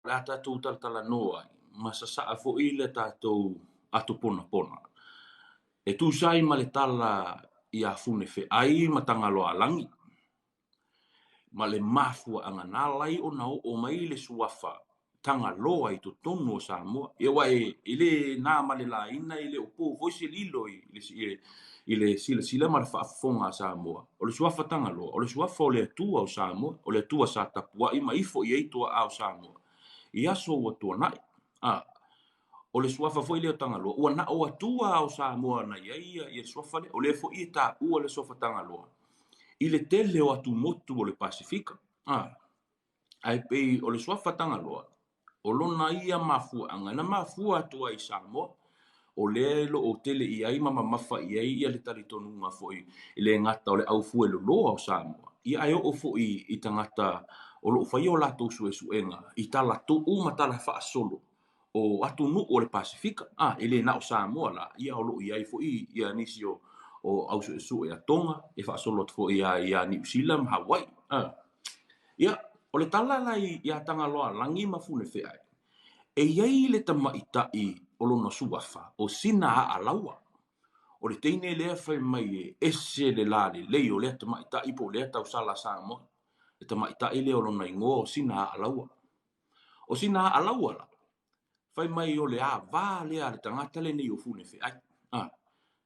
la tātou talatala ai, ma sasa'a fo'i le tātou atu pona. E tūsai ma le tala ia fune fe'ai ma tagaloalangi. Ma le mafua'aga nalai ona o'o mai le suafa tagaloa i totonu o Samoa. Ia ua'e i lē nā ma le laina i le opō voisi lilo i le silasila ma le fa'afofoga a Samoa. O le suafa tagaloa, o le suafa o le atua o Samoa, o le atua sa tapua'i ma ifo i ai tua'a o Samoa. I aso ua tuana'i. O le suafa foi le o tagaloa, ua na'o atua o Samoa na ia le suafa le, o le fo'i e tā'ua le suafa tagaloa. I le tele o atu motu o le Pasifika. Ai pei o le suafa tagaloa, o lona ia mafua'aga, na mafua atua i Samoa, o le lo'o tele i ai ma mamafa i ai ia le talitonuga fo'i i le gata o le ʻaufua loloa o Samoa. Ia ai o'o fo'i i tagata o lo'o faia o latou suʻesuʻega i talatu'u ma tala fa'asolo o atu nu'u o le Pasifika. I lē na o Samoa la, ia o lo'o i ai fo'i ia nisi o au suʻesuʻe a Tonga, e fa'asolo atu fo'i ia New Zealand ma Hawaii. Ia, o le tala lai ia tagaloalangi ma fune fe'ai, e iai le tamaʻitaʻi o lona suafa o sina a'alaua. O le teine lea fai mai e ese le la lelei o lea tamaʻitaʻi po o lea tausala Samoa. Le tamaʻitaʻi lea o lona igoa o sina a'alaua. O sina a'alaua la, fai mai o le āvā lea le tagata lenei o fune fe'ai.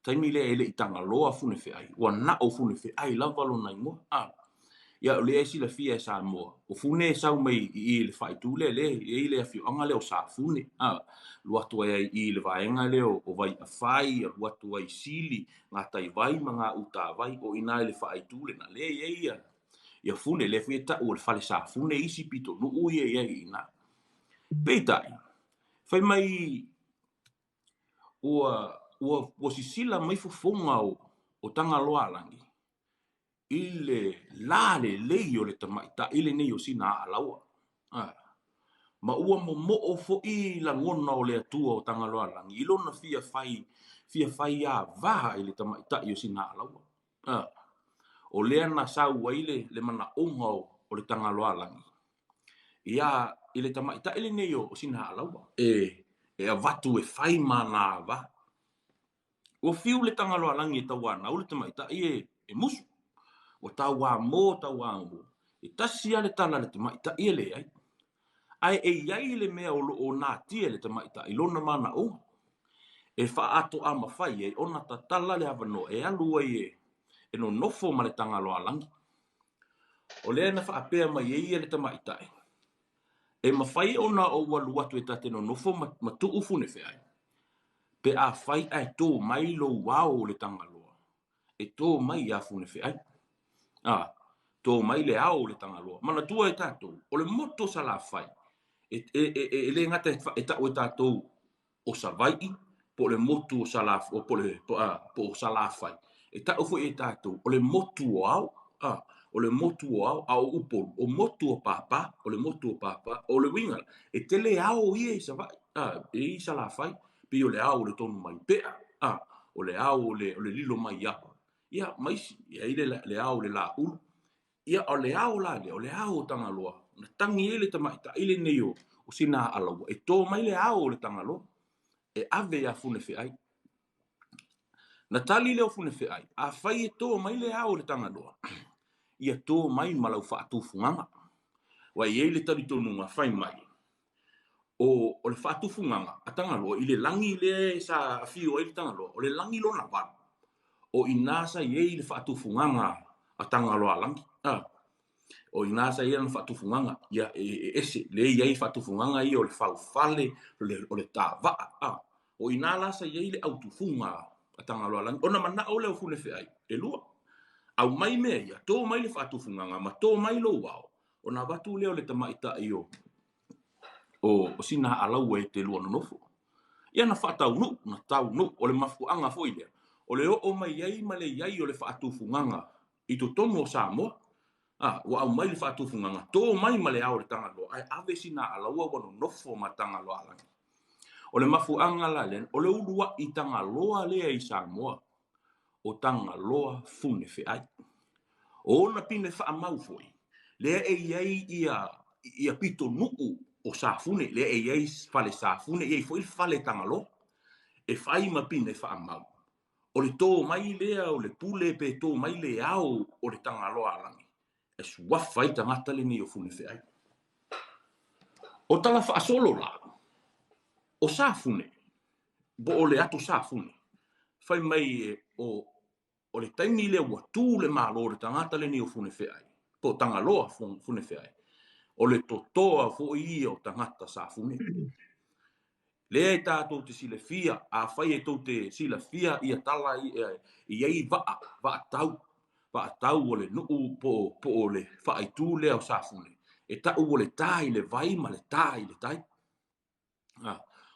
Taimi lea e le'i tagaloa fune fe'ai, ua na'o fune fe'ai lava lona igoa. Ia o lea silafia e Samoa, o fune e sau mai i le fa'aitū lea i le afio'aga lea o sa fune. Lua atu ai i le vaega lea o vai afai, lua atu ai sili, gatai vai ma ga'u tāvai, o inā i le fa'aitū lena lea ia fune le foi e ta'u o le fale sa fune isi pitonu'u ia inā. Peita'i, fai mai ua sisila mai fofoga o tagaloalangi i le la lelei o le tamaʻitaʻi lenei o sina a'alaua. Ma ua momo'o fo'i lagona o le atua o tagaloalangi i lona fia fai āvā i le tamaʻitaʻi o sina a'alaua. O lea na sau ai le mana'oga o le tagaloalangi. Ia i le tamaʻitaʻi lenei o sina a'alaua e avatu e fai mana āvā. Ua fiu le tagaloalangi e tauanau le tamaʻitaʻi e musu. Ua tauāmō tauāmō. E tasi a le tala le tamaʻitaʻi e leai. Ae e iai le mea o lo'o natia le tamaʻitaʻi lona mana'oga. E fa'ato'a mafai ai ona tatala le avanoa e alu ai e nonofo ma le tagaloalangi. O lea na fa'apea mai ai le tamaʻitaʻi. E mafai ona o alu atu e tate nonofo ma tu'u fune fe'ai. Pe a fai e tō mai lou ao le tagaloa. E tō mai a fune fe'ai. Tō mai le ao le tagaloa. Mana tua e tātou, o le moto sa la fai. E le ngata e ta'u e tātou o sa vai, po le motu o sa la, po sa la fai. E ta'u fo e tātou, o le motu o ao, o le motu o ao, ao upolu, o motu o pāpā, o le motu o pāpā, o le winga, e tele ao ia i sa vai, e i sa la fai, pi o le ao le tonu mai pea, o le ao o le lilo mai apa. Ia, maisi, ia i le ao le la ulu. Ia o le ao la le, o le ao o tagaloa. Na tangi e le tamaʻitaʻi lenei o sina a'alaua. E tō mai le ao o le tagaloa. E ave a fune fe'ai. Na tali leo fune fe'ai. A fai e tō mai le ao o le tagaloa. Ia tō mai ma lau fa'atufugaga. Ua iai le talitonuga fai mai. O le fa'atufugaga a tagaloa i le lagi le sa afio ai le tagaloa. O le lagi lona valu. O inā sa iai le fa'atufugaga a tagaloalangi. O inā sa ia na fa'atufugaga ia e ese le iai fa'atufugaga ia o le faufale o le tāva'a. O inā la sa iai le ʻautufuga a tagaloalangi. Ona mana'o leo fune fe'ai. E lua. Au mai mea ia, tō mai le fa'atufugaga ma tō mai lou ao. Ona watu leo le tamaʻitaʻi o sina a'alaua e te lua nonofo. Ia na fa'ataunu'u, na taunu'u o le mafu'aga fo'i lea. O le o'o mai ai ma le iai o le fa'atufugaga i totonu o Samoa. Ua au mai le fa'atufugaga tō mai ma le ao le tagaloa. Ae ave sina a'alaua ua nonofo ma tagaloalangi. O le mafu'aga la lea, o le ulua'i tagaloa lea i Samoa, o tagaloa fune fe'ai. O ona pine fa'amau fo'i. Lea e iai ia pitonu'u o safune le e iai fale safune iai foi fale tangalo e fai mapina e whaamau. O le tō mai lea o le pule pe tō mai le au o le tangalo alangi. E suafa i tangata le ni o fune whai. O tala whaasolo la, o safune, bo o le ato safune, fai mai o le taimi le ua tū le malo o le tangata le ni o fune whai. Po tangaloa fune whai. O le totoa fo i o tangata safune. Le e tātou te sila fia, a whai e tau te sila fia i a tala i ei vaa tau o le nuu po o le whaai tū lea o safune. E tau o le tā i le vai ma le tā i le tai.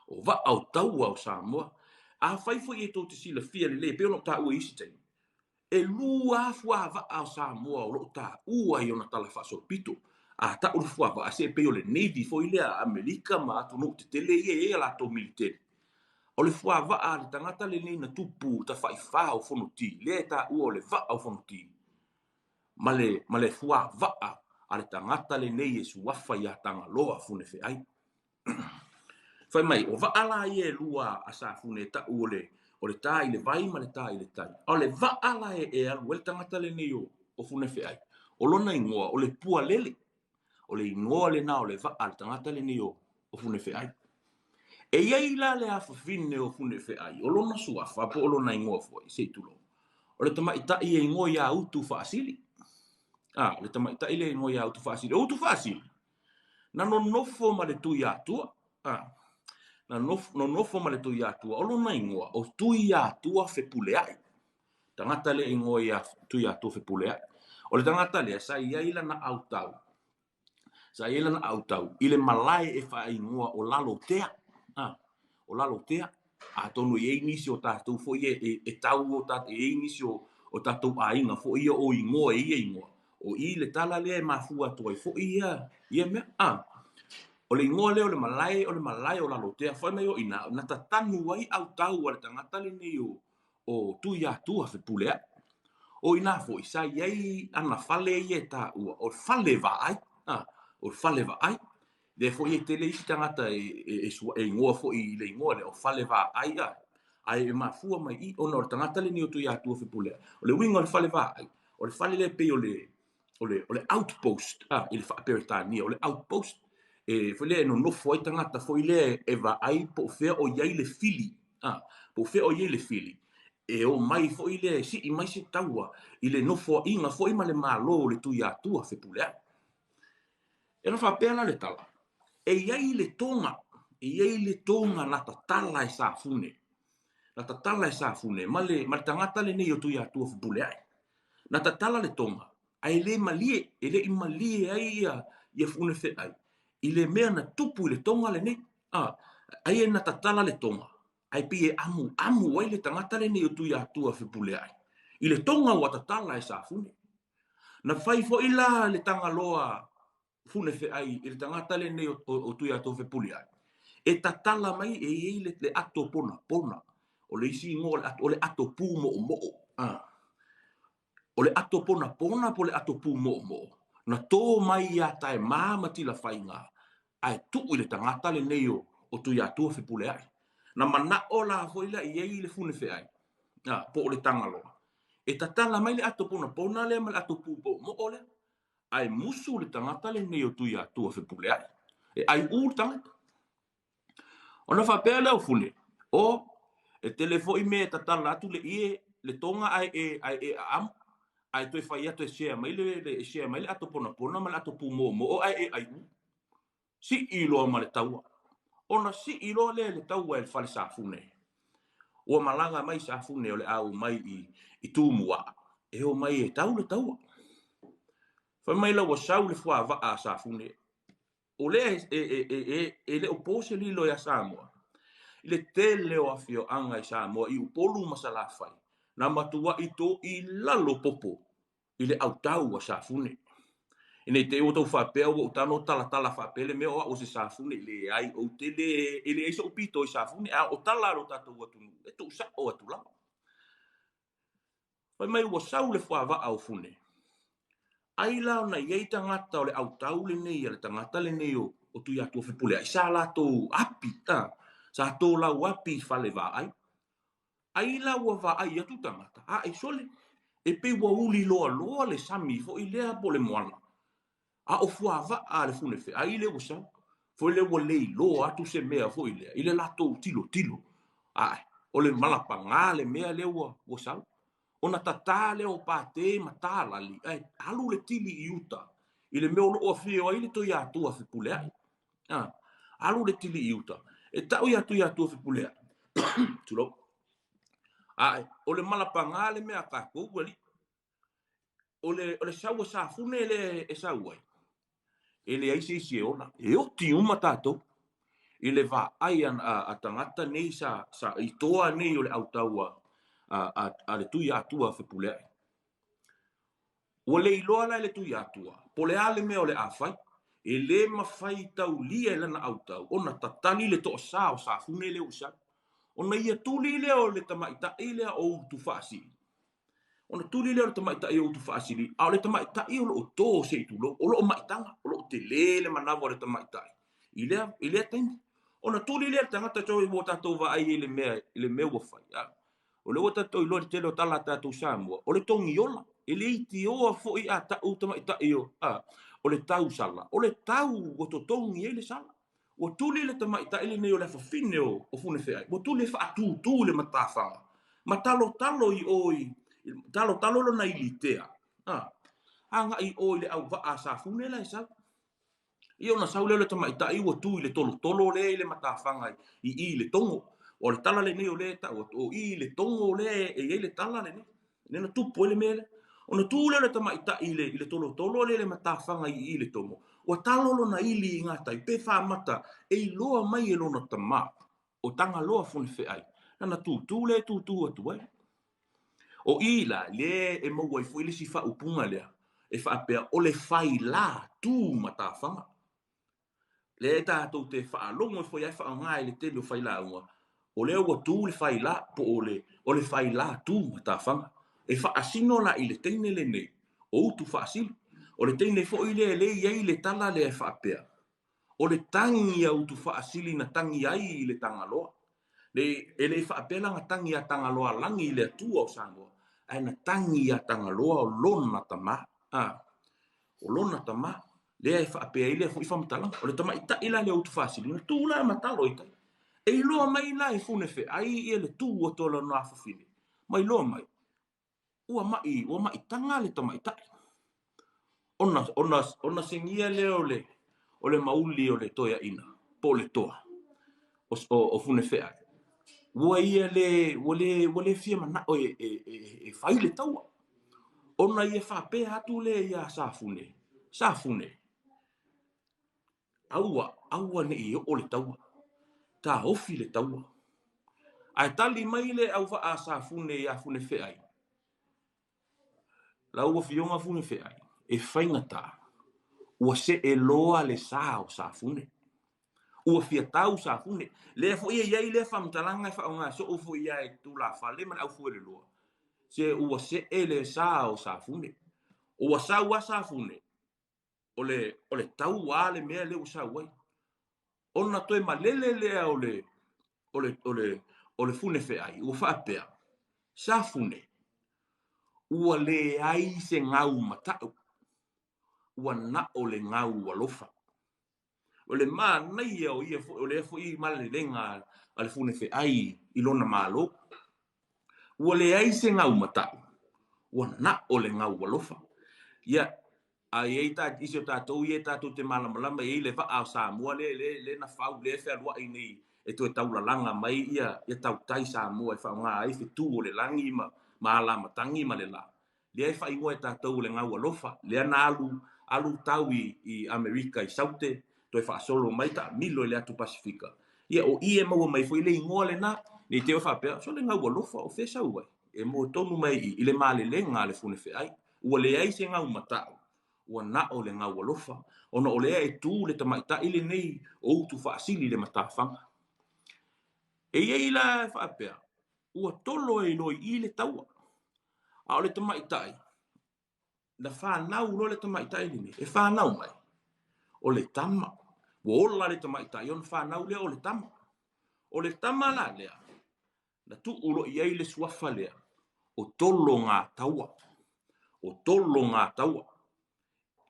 O vaa o tau au Samoa. A whai fo i e tau te sila fia le pe ono tā ua isi tei. E lua fua vaa o Samoa o lo tā ua i ona tala wha pito. A ta uru fua a se pe o le Navy fo i lea Amerika ma atu no te tele i e la to military. O le fua a le tangata le nei na tupu ta whai wha o whono ti. Le ta ua o le wha o whono ti. Ma le fua a le tangata le nei e suafa i a tanga loa fune whi ai. Whai mai, o wha la i e lua a sa fune ta ua o le tā i le vai ma le tā i le tai. O le wha la e alu e le tangata le nei o fune whi ai. O lona ingoa, o le pua lele. O le ingoa le na o le vaa le tangata le ni o fune wheai. E iai la le awhawhine o fune wheai, o lona suafa po o lona ingoa fwoi, se tulo. O le tamaitai e ingoa ia utu whaasili. Le tamaitai le ingoa ia utu whaasili. O utu whaasili. Na no nofo ma le tui atua. Na no nofo ma le tui atua. O lona ingoa, o tui atua whepuleai. Tangata le ingoa ia tui atua whepuleai. O le tangata le sa iai la na autau. Sa ela na autau ile malai e fa ingoa o lalo tea o lalo tea a tonu e inisi o tātou fo e tau o tātou e inisi o tātou a inga fo ia o ingoa e ingoa o i le tala lea e mafua toi fo ia mea o le ingoa leo le malai o lalo tea fo mai o ina na tatanu ai autau o le tangata le nei o tu ia tua fe pulea o ina fo isa iai ana fale ia ta o fale va ai o fale va ai de fo i tele isi tangata e ngoa fo i le ngoa le o fale va ai ai ma fua mai i ona o tangata le ni o tu ia tu fe pule o le winga o le fale va ai o le fale le pe o le outpost il fa aperta ni o le outpost fo le no fo i tangata fo i le e va ai po fe o iai le fili po fe o iai le fili e o mai fo i le si i mai se taua i le no fo inga fo i ma le malo le tu ia tu fe pule e no fa pena le tala. E iai le tonga na tatala e sa fune. Na tatala e sa fune. Ma le tangata le nei o tu ia tua fupule ai. Na tatala le tonga. Ai le malie, e le i malie ai ia fune fe ai. I le mea na tupu i le tonga le nei. Ai e na tatala le tonga. Ai pi e amu ai le tangata le nei o tu ia tua fupule ai. I le tonga wa tatala e sa fune. Na fai fo ila le tanga loa fune fe ai i le tangata le nei o tu ia to fe puli ai. E tatala mai e i le ato pona. O le isi ingo o le ato pu mo. O le ato pona po le ato pu mo. Na tō mai ia tae māma tila whainga. Ai tu i le tangata le nei o tu ia to fe puli ai. Na mana o la hoila i ei le fune fe ai. Po o le tangaloa. E tatala mai le ato pona le ma le ato pu mo o le. Ai musu le tangata le nei o tu ia tua fe pule ai. E ai tangata. Ona fa pele o fune. O e telefo i me tatala atu le ie le tonga ai am. Ai toi fai atu e share mai le share mai le ato pona ma le ato pu mo o ai si ilo ma le taua. Ona si ilo le taua e fale sa fune. O malanga mai sa fune o le au mai i tu mua. E o mai e tau le taua. Fa mai la wa sau le fua va a sa fune. O le le opose li lo ya Samoa. Le tele o afio anga i Samoa i upolu masala fai. Na matua i to i lalo popo. I le autau wa sa fune. Ine te o tau whapea o tano tala whapele me o se sa fune le ai o te le ele eiso upito i sa fune. O tala ro tatou atunu. E to sa o atu lama. Fa mai wa sau le fua va au fune. Ai lao na iei tangata o le autau le nei, le tangata le nei o o tu ia tu fe pule ai sa la to api ta sa to la api fale va ai la wa va ai atu tangata a e sole e pe wa uli loa le sami fo i lea po le moana a o fua va a le fune fe ai le usa fo le wo le lo atu se mea fo i le la to tilo ai o le malapanga le mea le wo sa ona tatale o pate matala li ai alu le tili i uta i le meo o fio ai le to ia tu a fe pule ai alu le tili i uta e tau ia tu fe pule ai tulo ai o le malapanga le mea ka ko wali o le saua sa fune le e saua ele ai se ona e o ti uma tato ile va ai a tangata nei sa i toa nei o le autaua a le tui atua fe pule ai o le iloa la le tui atua po le ale me o le afai e le mafai tau lia lana autau ona tatali le to sa fune le usa ona ia tuli le o le tamaita ile o tu fasi ona tuli le o tamaita i o tu fasili a le tamaita i o lo to se tu lo o lo maitanga o lo te le manavo le tamaita ile tem ona tuli le tangata to i bota to va ai le me wo fai o le wata to i lo te lo tala ta tu samua o le tongi ola ele iti o fo i ata o tamaita i o le tau sala o le tau o to tongi ele sala o tuli le tamaita ile ne o le fa fine o fune fe o tuli fa tu le matafa matalo i oi talo lo na ilitea anga i o le au va sa fune la sa i ona saule le tamaita i o tu le tolo le matafanga i le tongo o le tala le ne o le ta o i le tongo le e le tala le ne na tupo le mele ona tu le tamaita i le tolo le matafanga i le tongo o talo lo na ili ngata i pe fa mata e loa mai e lona tama o tanga loa fune fe ai na tu le tu atu ai o ila le e mo wai foi le si fa upunga le e fa pe o le fai la tu matafanga le ta to te fa longo foi ai fa ngai le te lo fai la o le o tu le fai la po o le fai la tu matafanga e fa asino la ile tene le nei o tu fa asil o le tene fo ile le ia ile tala le fa pe o le tangi au tu fa asili na tangi ai le tangalo le ele fa pe la tangi a tangalo langi le tu o sango ana tangi a tangaloa o lona tama o lona tama le ai fa pe ile fu fa mtala o le tama ita ila le utu fasili na tu la matalo ita e lo mai la e fune fe ai ele tu o tolo no afa fini mai lo mai o mai tanga le tama ita ona singia le o le mauli o le toya ina po le toa o fune fe ai ua ia le fia mana o e fai le taua ona ia fa pe atu le ia safune aua ne i o le taua ta ofi le taua ai tali mai le au fa a safune ia fune fe ai la ua fionga fune fe ai e fai ngata ua se e loa le sa o safune ua fia tau safune le fo ia le fa mtalanga fa nga so o fo ia e tu la fa le man au fo le loa se ua se e le sa o safune ua safune o le tau a le mea le usa wai ona toe malele le o le fune fe ai ua fa pea safune ua le ai se ngau matau ua na o le ngau alofa o le ma nei o ia o le fo i male lenga al fune fe ai i lona malo ua le ai se ngau matau ua na o le ngau alofa ia ai ai ta iso ta to ia ta to te malama i le va a sa mo le na fa le fe alwa i nei e to ta ula langa mai ia tau tai sa mo e fa nga ai fe tu le langi ma la matangi ma le la le ai fa i mo ta to le ngau alofa le na alu tau i America i saute to fa solo mai ta milo le atu Pasifika ia o ie mo mai foi le ngole na ni te fa pe so le ngau alofa o fe sa ua e mo tonu mai i le male le nga le fune fe ai ua le ai se ngau matau ua na o le ngau alofa ona o lea e tu le tamaita ile nei o tu fa asili le matafanga e ia la fa apea ua tolo e loi i le taua a o le tamaita ai na fa nau lo le tamaita ile nei e fa nau mai o le tama Ua ola le tamaʻitaʻi ona fanau lea o le tama la lea na tuʻu loʻi ai le suafa lea o tolo ngā taua o tolo ngā taua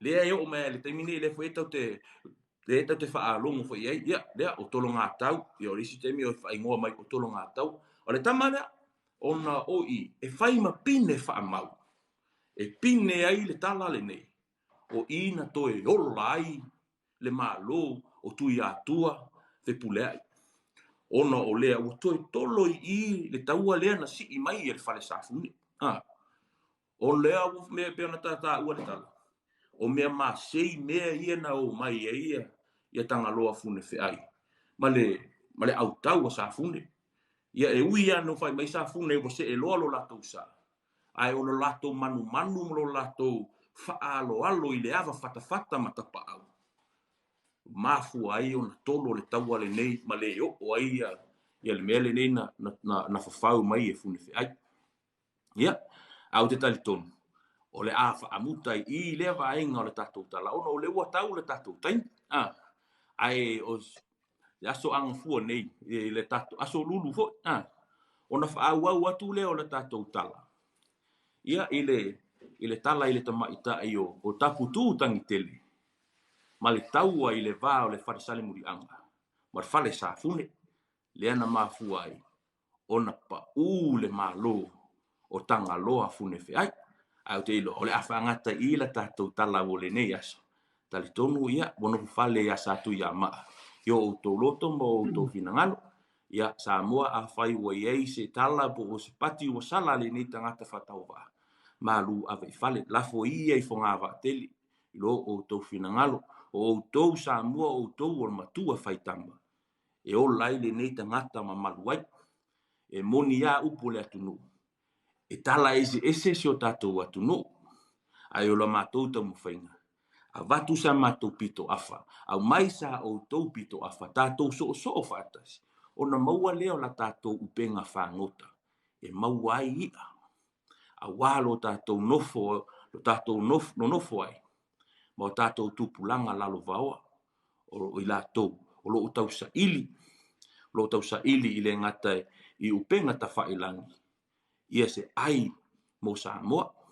lea e o'o mai le taimi nei le foi tau te whaalogo foi ai ia lea o tolo ngā tau ia o le isi taimi o whaingoa mai o tolo ngā tau o le tama lea ona oʻi e whai ma pine whaamau e pine ai le tala le nei o ina toe ola ai le mālō o tui atua fe puleai ona o lea ua toe tolo i le taua lea na siʻi mai e le fale safuni o lea ua mea pe ona tataʻua le tala o mea masei mea ia na o mai e ia tagaloa fune feʻai ma le ʻautau a safune ia e ui anu fai mai safune ua seʻeloa lo latou sa ae o lo latou manumanu ma lo latou faaaloalo i le ava fatafata ma tapaʻau mafua ai ona tolo le taua lenei ma le o'o ai ia le mea lenei na fafau mai e fune feʻai ia au te talitonu o le a faamuta i lea vaaiga o le tatou tala ona o le ua tau le tatou taimi ae o le aso agafua nei i le tatou aso lulu foʻi ona faauau atu lea o le tatou tala ia i le tala i le tamaʻitaʻi o taputū tagitele ma le taua i le vā o le falesale muliʻaga ma le fale safune lea na mafua ai ona paʻū le mālō o tagaloa fune feʻai au te ilo o le afagata i le tatou tala o lenei aso talitonu ia ua nofu fale ia sa atu ia maa i o outou loto ma outou finagalo ia Samoa afai ua i ai se tala po o se pati ua sala lenei tagata faataovaa malu ave i fale lafo ia i foga vaateli i lo outou finagalo o outou Samoa o outou o le matua faitama e ola ai lenei tagata mamalu ai e moni ia upu le atunuu e tala ese si o tatou atunuu ai o la matou taumafaiga avatu sa matou pito afa au mai sa outou pito afa tatou soʻosoʻo faatasi ona maua lea o la tatou upega fagota e maua ai ia auā lo tatou nonofo ai ma o tatou tupulaga lalo vaoa o i latou o loʻu tausaʻili i le gata i upega tafaʻilagi ia se ai mo Samoa